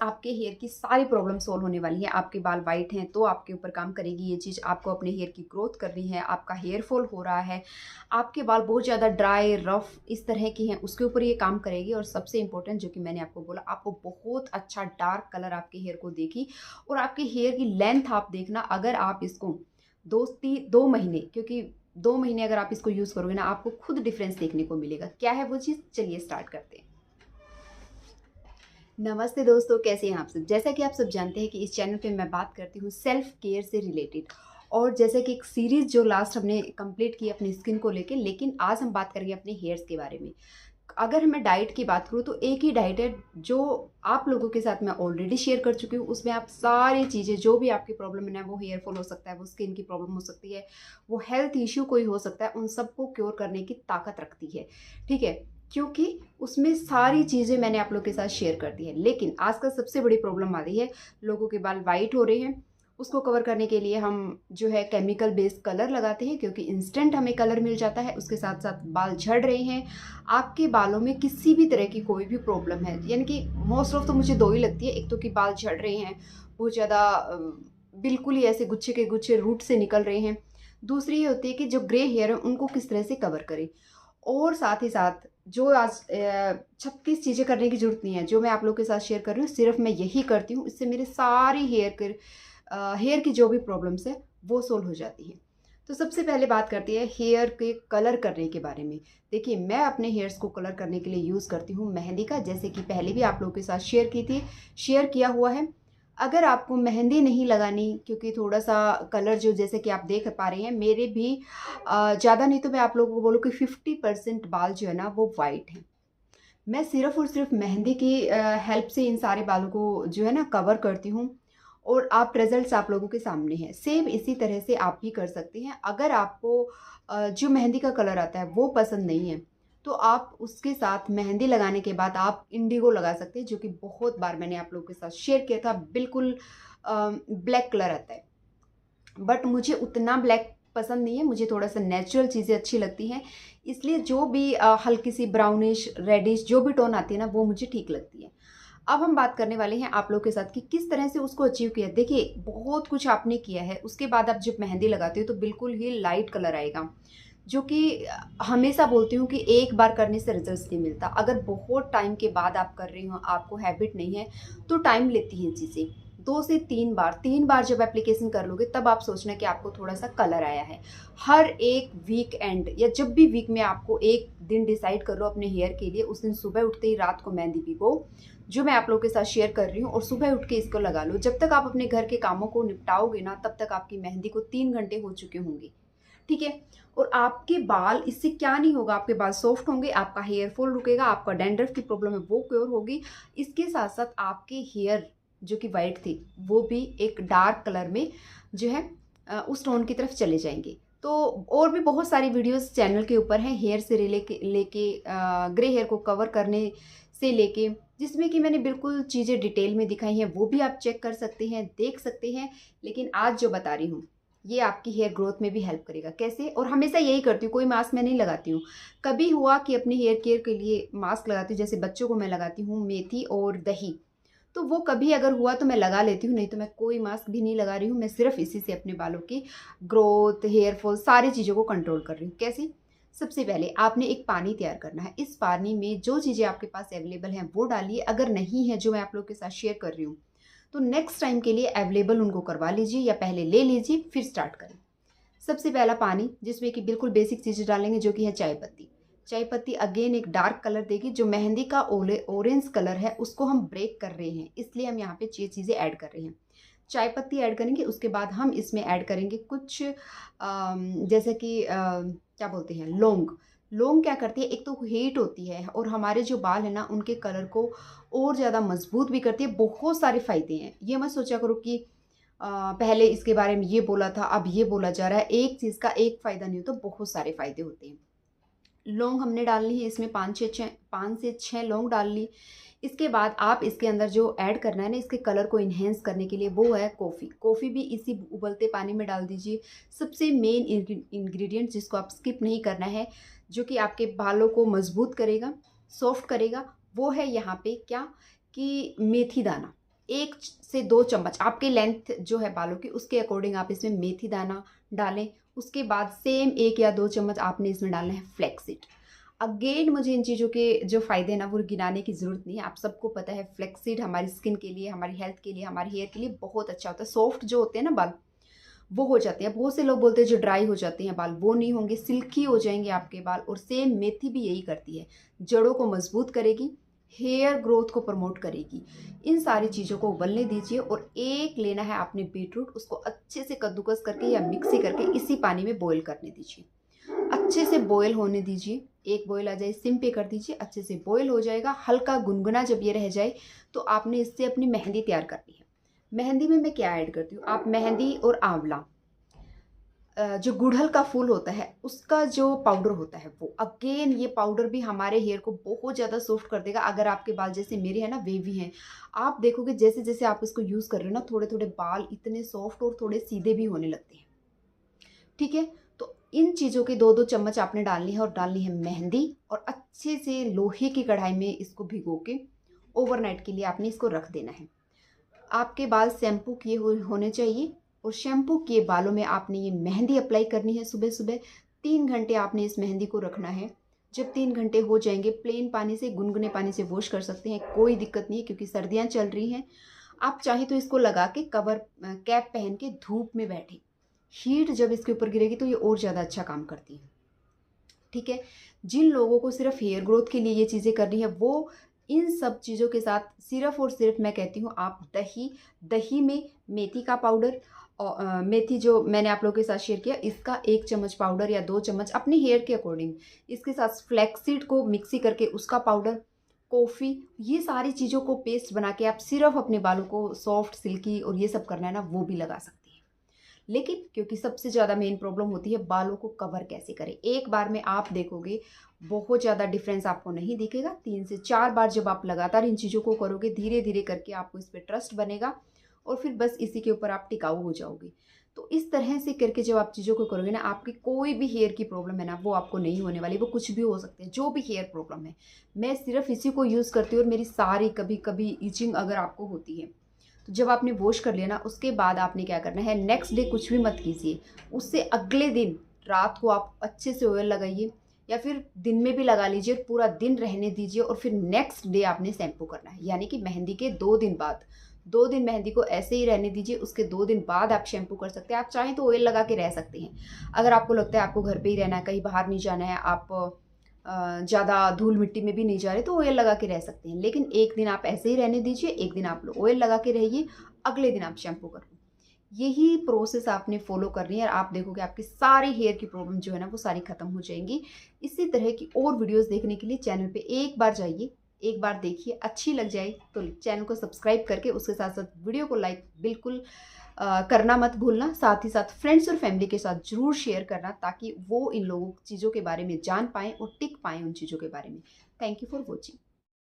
आपके हेयर की सारी प्रॉब्लम सॉल्व होने वाली है। आपके बाल वाइट हैं तो आपके ऊपर काम करेगी ये चीज़। आपको अपने हेयर की ग्रोथ करनी है, आपका हेयर फॉल हो रहा है, आपके बाल बहुत ज़्यादा ड्राई रफ इस तरह के हैं, उसके ऊपर ये काम करेगी। और सबसे इंपॉर्टेंट जो कि मैंने आपको बोला, आपको बहुत अच्छा डार्क कलर आपके हेयर को देगी। और आपके हेयर की लेंथ आप देखना, अगर आप इसको 2 महीने, क्योंकि 2 महीने अगर आप इसको यूज़ करोगे ना, आपको खुद डिफरेंस देखने को मिलेगा। क्या है वो चीज़, चलिए स्टार्ट करते हैं। नमस्ते दोस्तों, कैसे हैं आप सब। जैसा कि आप सब जानते हैं कि इस चैनल पे मैं बात करती हूँ सेल्फ केयर से रिलेटेड। और जैसे कि एक सीरीज़ जो लास्ट हमने कंप्लीट की अपनी स्किन को लेके, लेकिन आज हम बात करेंगे अपने हेयर्स के बारे में। अगर मैं डाइट की बात करूँ तो एक ही डाइट है जो आप लोगों के साथ मैं ऑलरेडी शेयर कर चुकी हूँ। उसमें आप सारी चीज़ें, जो भी आपकी प्रॉब्लम है, वो हेयर फॉल हो सकता है, वो स्किन की प्रॉब्लम हो सकती है, वो हेल्थ इश्यू कोई हो सकता है, उन सबको क्योर करने की ताकत रखती है। ठीक है, क्योंकि उसमें सारी चीज़ें मैंने आप लोग के साथ शेयर कर दी है। लेकिन आजकल सबसे बड़ी प्रॉब्लम आ रही है, लोगों के बाल वाइट हो रहे हैं। उसको कवर करने के लिए हम जो है केमिकल बेस्ड कलर लगाते हैं, क्योंकि इंस्टेंट हमें कलर मिल जाता है। उसके साथ साथ बाल झड़ रहे हैं। आपके बालों में किसी भी तरह की कोई भी प्रॉब्लम है, यानी कि मोस्ट ऑफ तो मुझे दो ही लगती है। एक तो कि बाल झड़ रहे हैं बहुत ज़्यादा, बिल्कुल ही ऐसे गुच्छे के गुच्छे रूट से निकल रहे हैं। दूसरी ये होती है कि जो ग्रे हेयर है उनको किस तरह से कवर करें। और साथ ही साथ जो आज 36 चीज़ें करने की ज़रूरत नहीं है, जो मैं आप लोगों के साथ शेयर कर रही हूँ, सिर्फ मैं यही करती हूँ। इससे मेरे सारे हेयर की जो भी प्रॉब्लम्स है वो सोल्व हो जाती है। तो सबसे पहले बात करते हैं हेयर के कलर करने के बारे में। देखिए, मैं अपने हेयर्स को कलर करने के लिए यूज़ करती हूँ मेहंदी का, जैसे कि पहले भी आप लोगों के साथ शेयर किया हुआ है। अगर आपको मेहंदी नहीं लगानी, क्योंकि थोड़ा सा कलर जो जैसे कि आप देख पा रहे हैं, मेरे भी ज़्यादा नहीं तो मैं आप लोगों को बोलूँ कि 50% बाल जो है ना वो वाइट हैं। मैं सिर्फ़ और सिर्फ़ मेहंदी की हेल्प से इन सारे बालों को जो है ना कवर करती हूँ। और आप रिज़ल्ट्स आप लोगों के सामने हैं। सेम इसी तरह से आप भी कर सकते हैं। अगर आपको जो मेहंदी का कलर आता है वो पसंद नहीं है, तो आप उसके साथ मेहंदी लगाने के बाद आप इंडिगो लगा सकते हैं, जो कि बहुत बार मैंने आप लोगों के साथ शेयर किया था। बिल्कुल ब्लैक कलर आता है, बट मुझे उतना ब्लैक पसंद नहीं है। मुझे थोड़ा-सा नेचुरल चीज़ें अच्छी लगती हैं। इसलिए जो भी हल्की सी ब्राउनिश, रेडिश जो भी टोन आती है ना, वो मुझे ठीक लगती है। अब हम बात करने वाले हैं आप लोग के साथ कि किस तरह से उसको अचीव किया। देखिए, बहुत कुछ आपने किया है, उसके बाद आप जब मेहंदी लगाते हो तो बिल्कुल ही लाइट कलर आएगा, जो कि हमेशा बोलती हूँ कि एक बार करने से रिजल्ट्स नहीं मिलता। अगर बहुत टाइम के बाद आप कर रही हो, आपको हैबिट नहीं है, तो टाइम लेती हैं चीज़ें। 2 से 3 बार, 3 बार जब एप्लीकेशन कर लोगे तब आप सोचना कि आपको थोड़ा-सा कलर आया है। हर एक वीकेंड या जब भी वीक में आपको एक दिन डिसाइड कर लो अपने हेयर के लिए, उस दिन सुबह उठते ही रात को मेहंदी भिगो, जो मैं आप लोगों के साथ शेयर कर रही हूँ, और सुबह उठ के इसको लगा लो। जब तक आप अपने घर के कामों को निपटाओगे ना, तब तक आपकी मेहंदी को 3 घंटे हो चुके होंगे। ठीक है? और आपके बाल, इससे क्या नहीं होगा, आपके बाल सॉफ्ट होंगे, आपका हेयर फॉल रुकेगा, आपका डैंड्रफ की प्रॉब्लम है वो क्योर होगी। इसके साथ-साथ आपके हेयर जो कि वाइट थे, वो भी एक डार्क कलर में जो है उस टोन की तरफ चले जाएँगे। तो और भी बहुत सारी वीडियोज़ चैनल के ऊपर हैं, हेयर से लेके ग्रे हेयर को कवर करने से लेके, जिसमें कि मैंने बिल्कुल चीज़ें डिटेल में दिखाई हैं, वो भी आप चेक कर सकते हैं, देख सकते हैं। लेकिन आज जो बता रही हूँ, ये आपकी हेयर ग्रोथ में भी हेल्प करेगा। कैसे? और हमेशा यही करती हूँ, कोई मास्क मैं नहीं लगाती हूँ। कभी हुआ कि अपनी हेयर केयर के लिए मास्क लगाती हूँ, जैसे बच्चों को मैं लगाती हूँ मेथी और दही, तो वो कभी अगर हुआ तो मैं लगा लेती हूँ, नहीं तो मैं कोई मास्क भी नहीं लगा रही हूँ। मैं सिर्फ़ इसी से अपने बालों की ग्रोथ, हेयर फॉल सारी चीज़ों को कंट्रोल कर रही हूँ। कैसे? सबसे पहले आपने एक पानी तैयार करना है। इस पानी में जो चीज़ें आपके पास अवेलेबल हैं वो डालिए। अगर नहीं है जो मैं आप लोगों के साथ शेयर कर रही हूँ, तो नेक्स्ट टाइम के लिए अवेलेबल उनको करवा लीजिए या पहले ले लीजिए, फिर स्टार्ट करें। सबसे पहला पानी, जिसमें कि बिल्कुल बेसिक चीज़ें डालेंगे, जो कि है चाय पत्ती। चाय पत्ती अगेन एक डार्क कलर देगी। जो मेहंदी का ऑरेंज कलर है उसको हम ब्रेक कर रहे हैं, इसलिए हम यहाँ पे ये चीज़ें ऐड कर रहे हैं। चाय पत्ती ऐड करेंगे, उसके बाद हम इसमें ऐड करेंगे कुछ जैसे कि क्या बोलते हैं, लौंग। लौंग क्या करती है, एक तो हीट होती है और हमारे जो बाल है ना उनके कलर को और ज़्यादा मजबूत भी करती है। बहुत सारे फ़ायदे हैं। ये मत सोचा करो कि पहले इसके बारे में ये बोला था, अब ये बोला जा रहा है। एक चीज़ का एक फ़ायदा नहीं होता, बहुत सारे फ़ायदे होते हैं। लौंग हमने डालनी है इसमें, 5 से 6 लौंग डाल ली। इसके बाद आप इसके अंदर जो ऐड करना है ना, इसके कलर को इन्हेंस करने के लिए, वो है कॉफ़ी। कॉफ़ी भी इसी उबलते पानी में डाल दीजिए। सबसे मेन इंग्रीडिएंट जिसको आप स्किप नहीं करना है, जो कि आपके बालों को मजबूत करेगा, सॉफ्ट करेगा, वो है यहाँ पे क्या, कि मेथी दाना। 1 से 2 चम्मच आपके लेंथ जो है बालों की उसके अकॉर्डिंग आप इसमें मेथी दाना डालें। उसके बाद सेम 1 या 2 चम्मच आपने इसमें डालना है फ्लैक्सीड। अगेन मुझे इन चीज़ों के जो फ़ायदे हैं ना वो गिनाने की ज़रूरत नहीं है, आप सबको पता है फ्लैक्सीड हमारी स्किन के लिए, हमारी हेल्थ के लिए, हमारे हेयर के लिए बहुत अच्छा होता है। सॉफ्ट जो होते हैं ना बाल, वो हो जाते हैं। बहुत से लोग बोलते हैं जो ड्राई हो जाते हैं बाल, वो नहीं होंगे, सिल्की हो जाएंगे आपके बाल। और सेम मेथी भी यही करती है, जड़ों को मजबूत करेगी, हेयर ग्रोथ को प्रमोट करेगी। इन सारी चीज़ों को उबलने दीजिए और एक लेना है आपने बीटरूट, उसको अच्छे से कद्दूकस करके या मिक्सी करके इसी पानी में बॉईल करने दीजिए। अच्छे से बॉयल होने दीजिए, एक बॉयल आ जाए सिम पे कर दीजिए, अच्छे से बॉयल हो जाएगा। हल्का गुनगुना जब ये रह जाए तो आपने इससे अपनी मेहंदी तैयार करनी है। मेहंदी में मैं क्या ऐड करती हूँ, आप मेहंदी और आंवला, जो गुड़हल का फूल होता है उसका जो पाउडर होता है वो, अगेन ये पाउडर भी हमारे हेयर को बहुत ज़्यादा सॉफ्ट कर देगा। अगर आपके बाल जैसे मेरे हैं ना वेवी हैं, आप देखोगे जैसे जैसे आप इसको यूज़ कर रहे हो ना, थोड़े थोड़े बाल इतने सॉफ्ट और थोड़े सीधे भी होने लगते हैं। ठीक है, तो इन चीज़ों के 2-2 चम्मच आपने डालनी है और डालनी है मेहंदी, और अच्छे से लोहे की कढ़ाई में इसको भिगो के ओवरनाइट के लिए आपने इसको रख देना है। आपके बाल शैम्पू किए हुए होने चाहिए और शैम्पू किए बालों में आपने ये मेहंदी अप्लाई करनी है सुबह सुबह। 3 घंटे आपने इस मेहंदी को रखना है। जब 3 घंटे हो जाएंगे, प्लेन पानी से, गुनगुने पानी से वॉश कर सकते हैं, कोई दिक्कत नहीं है, क्योंकि सर्दियाँ चल रही हैं। आप चाहें तो इसको लगा के कवर कैप पहन के धूप में बैठे, हीट जब इसके ऊपर गिरेगी तो ये और ज़्यादा अच्छा काम करती है। ठीक है, जिन लोगों को सिर्फ हेयर ग्रोथ के लिए ये चीज़ें करनी है, वो इन सब चीज़ों के साथ सिर्फ और सिर्फ मैं कहती हूँ आप दही में मेथी का पाउडर, और मेथी जो मैंने आप लोगों के साथ शेयर किया, इसका 1 चम्मच पाउडर या 2 चम्मच अपने हेयर के अकॉर्डिंग, इसके साथ फ्लैक्सीड को मिक्सी करके उसका पाउडर, कॉफ़ी, ये सारी चीज़ों को पेस्ट बना के आप सिर्फ अपने बालों को सॉफ्ट, सिल्की और ये सब करना है ना, वो भी लगा सकते हैं। लेकिन क्योंकि सबसे ज़्यादा मेन प्रॉब्लम होती है बालों को कवर कैसे करें, एक बार में आप देखोगे बहुत ज़्यादा डिफरेंस आपको नहीं दिखेगा। 3 से 4 बार जब आप लगातार इन चीज़ों को करोगे, धीरे धीरे करके आपको इस पर ट्रस्ट बनेगा और फिर बस इसी के ऊपर आप टिकाऊ हो जाओगे। तो इस तरह से करके जब आप चीज़ों को करोगे ना, आपकी कोई भी हेयर की प्रॉब्लम है ना, वो आपको नहीं होने वाली। वो कुछ भी हो सकते हैं, जो भी हेयर प्रॉब्लम है, मैं सिर्फ इसी को यूज़ करती हूँ। और मेरी सारी, कभी कभी इचिंग अगर आपको होती है, तो जब आपने वॉश कर लिया ना, उसके बाद आपने क्या करना है, नेक्स्ट डे कुछ भी मत कीजिए, उससे अगले दिन रात को आप अच्छे से ऑयल लगाइए, या फिर दिन में भी लगा लीजिए, पूरा दिन रहने दीजिए, और फिर नेक्स्ट डे आपने शैम्पू करना है। यानी कि मेहंदी के 2 दिन बाद, 2 दिन मेहंदी को ऐसे ही रहने दीजिए, उसके 2 दिन बाद आप शैम्पू कर सकते हैं। आप चाहें तो ऑयल लगा के रह सकते हैं। अगर आपको लगता है आपको घर पे ही रहना है, कहीं बाहर नहीं जाना है, आप ज़्यादा धूल मिट्टी में भी नहीं जा रहे, तो ऑयल लगा के रह सकते हैं। लेकिन एक दिन आप ऐसे ही रहने दीजिए, एक दिन आप ऑयल लगा के रहिए, अगले दिन आप शैम्पू करो। यही प्रोसेस आपने फॉलो करनी है और आप देखोगे आपकी सारी हेयर की प्रॉब्लम जो है ना, वो सारी खत्म हो जाएंगी। इसी तरह की और वीडियोस देखने के लिए चैनल पे एक बार जाइए, एक बार देखिए, अच्छी लग जाए तो चैनल को सब्सक्राइब करके उसके साथ साथ वीडियो को लाइक बिल्कुल करना मत भूलना। साथ ही साथ फ्रेंड्स और फैमिली के साथ ज़रूर शेयर करना, ताकि वो इन लोगों चीज़ों के बारे में जान पाएँ और टिक पाएँ उन चीज़ों के बारे में। Thank you for watching.